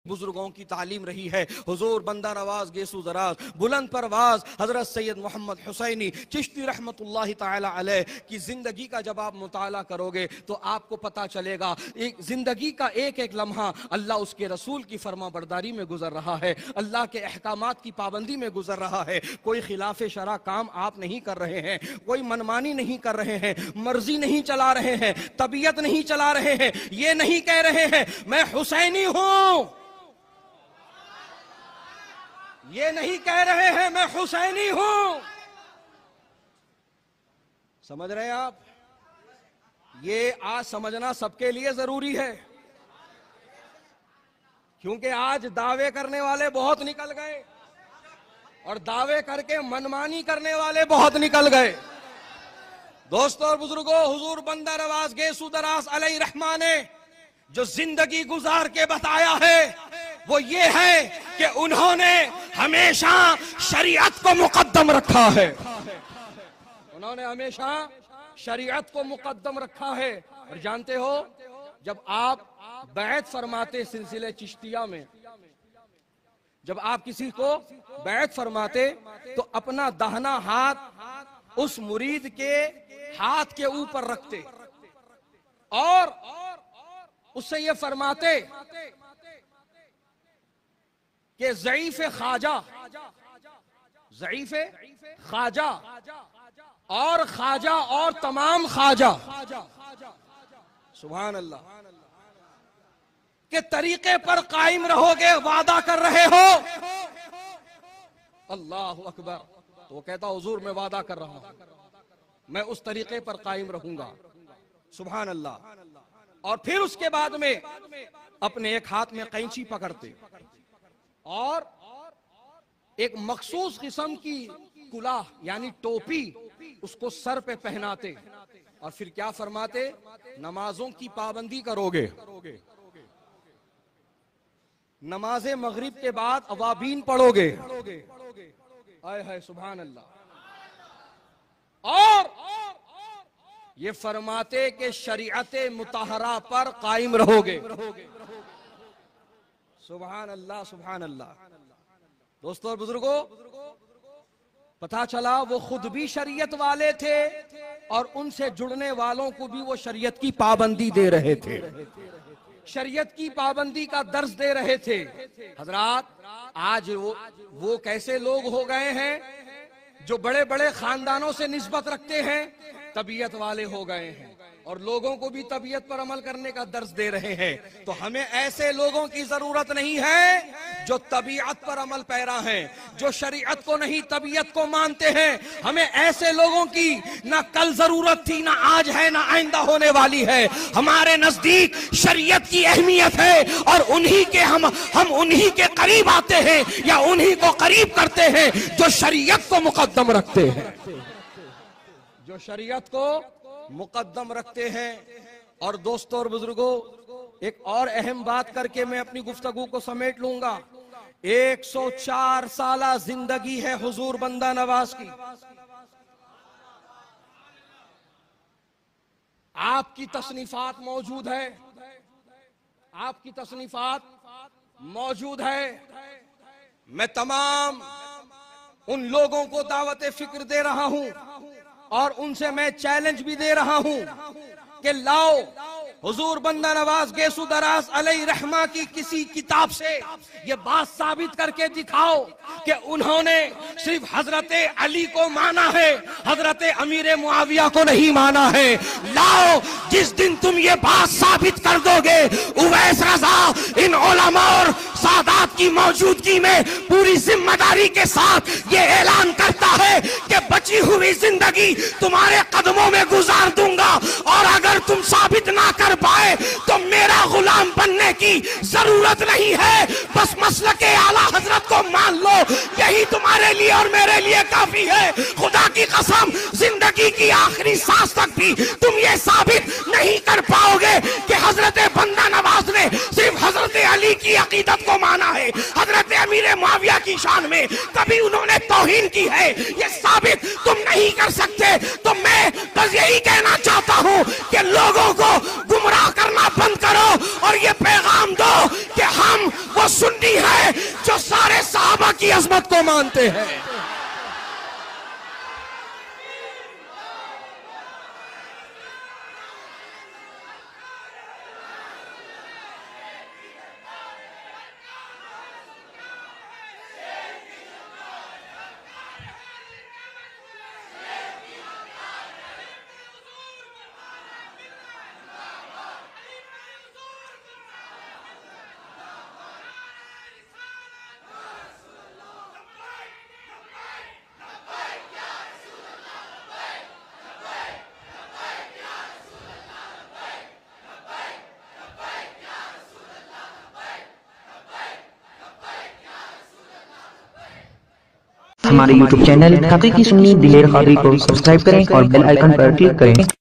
बुजुर्गों की तालीम रही है। हुजूर बंदा नवाज गेसू दराज बुलंद परवाज हजरत सैयद मोहम्मद हुसैनी चिश्ती रहमतुल्लाहि ताला अलैह की जिंदगी का जब आप मुताला करोगे तो आपको पता चलेगा एक जिंदगी का एक एक लम्हा अल्लाह उसके रसूल की फरमा बरदारी में गुजर रहा है, अल्लाह के अहकामात की पाबंदी में गुजर रहा है। कोई खिलाफ शरा काम आप नहीं कर रहे हैं, कोई मनमानी नहीं कर रहे हैं, मर्जी नहीं चला रहे हैं, तबीयत नहीं चला रहे हैं, ये नहीं कह रहे हैं मैं हुसैनी हूं, ये नहीं कह रहे हैं मैं हुसैनी हूं। समझ रहे हैं आप? ये आज समझना सबके लिए जरूरी है, क्योंकि आज दावे करने वाले बहुत निकल गए और दावे करके मनमानी करने वाले बहुत निकल गए। दोस्तों और बुजुर्गों, हुजूर बंदा नवाज गेसू दराज अलैहि रहमा ने जो जिंदगी गुजार के बताया है वो ये है कि उन्होंने हमेशा शरीयत को मुकद्दम रखा है, उन्होंने हमेशा शरीयत को मुकद्दम रखा है। और जानते हो जब आप बैत फरमाते सिलसिले चिश्तिया में, जब आप किसी को बैत फरमाते तो अपना दाहिना हाथ उस मुरीद के हाथ के ऊपर रखते और उससे ये फरमाते कि ज़ईफ़ ख्वाजा, ज़ईफ़ ख्वाजा और ख्वाजा और तमाम ख्वाजा सुभान अल्लाह के तरीके पर कायम रहोगे, वादा कर रहे हो। अल्लाह अकबर। तो वो कहता हुजूर मैं वादा कर रहा हूं, मैं उस तरीके पर कायम रहूंगा। सुभान अल्लाह। और फिर उसके बाद में अपने एक हाथ में कैंची पकड़ते और एक मखसूस किस्म की कुलाह यानी टोपी उसको सर पे पहनाते और फिर क्या फरमाते, नमाजों की पाबंदी करोगे, नमाजे मगरिब के बाद अवाबीन पढ़ोगे। आए हाय सुभान अल्लाह। और ये फरमाते कि शरीयत मुताहरा पर कायम रहोगे। सुभान अल्लाह सुभान अल्लाह। दोस्तों और बुजुर्गों, पता चला वो खुद भी शरीयत वाले थे और उनसे जुड़ने वालों को भी वो शरीयत की पाबंदी दे रहे थे, शरीयत की पाबंदी का दर्ज दे रहे थे। हजरात आज वो कैसे लोग हो गए हैं जो बड़े बड़े खानदानों से निस्बत रखते हैं, तबीयत वाले हो गए हैं और लोगों को भी तबीयत पर अमल करने का दर्ज दे रहे हैं। तो हमें ऐसे लोगों की जरूरत नहीं है जो तबीयत पर अमल पैरा हैं, जो शरीयत को नहीं तबीयत को मानते हैं। हमें ऐसे लोगों की ना कल जरूरत थी, ना आज है, ना आइंदा होने वाली है। हमारे नजदीक शरीयत की अहमियत है और उन्हीं के हम उन्हीं के करीब आते हैं या उन्हीं को करीब करते हैं जो शरीयत को मुकद्दम रखते हैं, जो शरीयत को मुकद्दम रखते हैं। और दोस्तों और बुजुर्गों, एक और अहम बात करके मैं अपनी गुफ्तगू को समेट लूंगा। 104 साला जिंदगी है हुजूर बंदा नवाज की। आपकी तसनीफात मौजूद है, आपकी तसनीफात मौजूद है। मैं तमाम उन लोगों को दावत फिक्र दे रहा हूं और उनसे मैं चैलेंज भी दे रहा हूं कि लाओ हुजूर बंदा नवाज गेसू दराज अलैहि रहमा की किसी किताब से ये बात साबित करके दिखाओ कि उन्होंने सिर्फ हजरत अली को माना है, हजरत अमीर मुआविया को नहीं माना है। लाओ, जिस दिन तुम ये बात साबित कर दोगे, उवैस रज़ा इन उलमा और सादात की मौजूदगी में पूरी जिम्मेदारी के साथ ये ऐलान करता है कि बची हुई जिंदगी तुम्हारे कदमों में गुजार दूंगा और अगर तुम साबित ना कर पाए तो मेरा गुलाम बनने की जरूरत नहीं है, बस मसलके आला हजरत को मान लो, यही तुम्हारे लिए और मेरे लिए काफी है। खुदा की कसम, जिंदगी की आखिरी सांस तक भी तुम ये साबित नहीं कर पाओगे कि हजरत बंदा नवाज ने सिर्फ हजरत अली की अकीदत को माना है, हजरत अमीर मुआविया की शान में कभी उन्होंने तौहीन की है, ये साबित तुम नहीं कर सकते। तो मैं बस यही कहना चाहता हूं कि लोगों को गुमराह करना बंद करो और ये पैगाम दो कि हम वो की अजमत को मानते हैं। हमारे YouTube चैनल हकीकी सुन्नी दिलेर कादरी को सब्सक्राइब करें और बेल आइकन पर क्लिक करें।